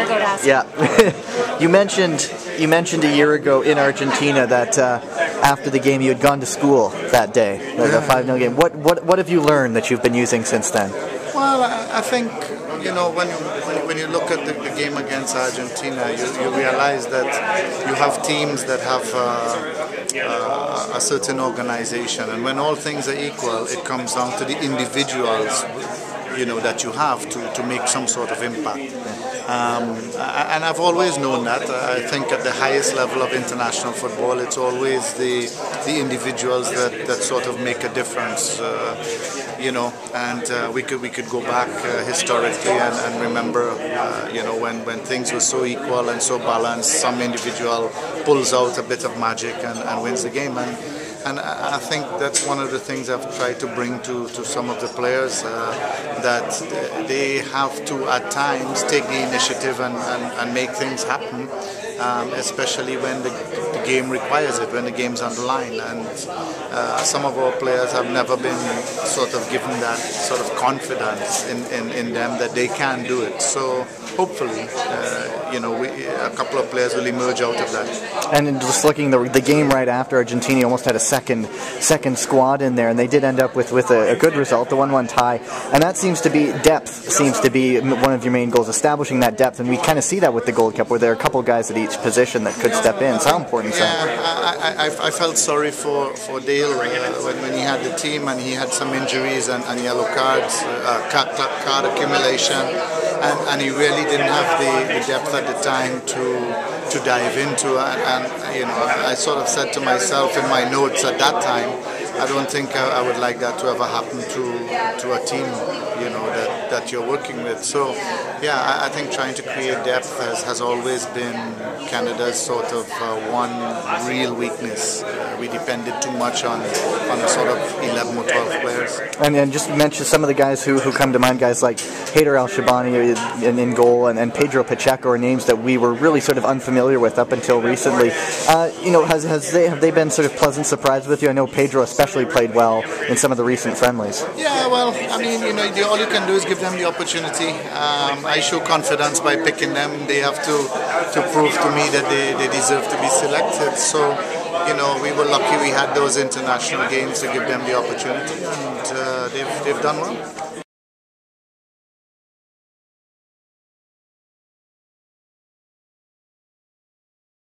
going to go to ask. Yeah. You mentioned a year ago in Argentina that after the game you had gone to school that day, the 5-0 game. What have you learned that you've been using since then? Well, I think, when you look at the game against Argentina, you realize that you have teams that have a certain organization, and when all things are equal, it comes down to the individuals, that you have to make some sort of impact. And I've always known that. I think at the highest level of international football, it's always the individuals that sort of make a difference. And we could go back historically and remember, when things were so equal and so balanced, some individual pulls out a bit of magic and wins the game. And I think that's one of the things I've tried to bring to some of the players, that they have to at times take the initiative and make things happen, especially when the game requires it, when the game's on the line. And some of our players have never been sort of given that sort of confidence in them that they can do it. So hopefully, a couple of players will emerge out of that. And just looking the game right after, Argentina almost had a second squad in there, and they did end up with a good result, the 1-1 tie. And that seems to be one of your main goals, establishing that depth. And we kind of see that with the Gold Cup, where there are a couple of guys at each position that could step in. So how important is that? Yeah, I felt sorry for Dale when he had the team and he had some injuries and yellow cards, card accumulation, and he really didn't have the depth at the time to dive into. And I sort of said to myself in my notes at that time, I don't think I would like that to ever happen to a team, that you're working with. So, yeah, I think trying to create depth has always been Canada's sort of one real weakness. We depended too much on a sort of 11 or 12 players. And just mention some of the guys who come to mind, guys like Hader Al-Shabani in goal and Pedro Pacheco are names that we were really sort of unfamiliar with up until recently. Have they been sort of pleasant surprised with you? I know Pedro especially played well in some of the recent friendlies. Yeah, well, I mean, all you can do is give them the opportunity. I show confidence by picking them. They have to prove to me that they deserve to be selected. So, we were lucky we had those international games to give them the opportunity, and they've done well.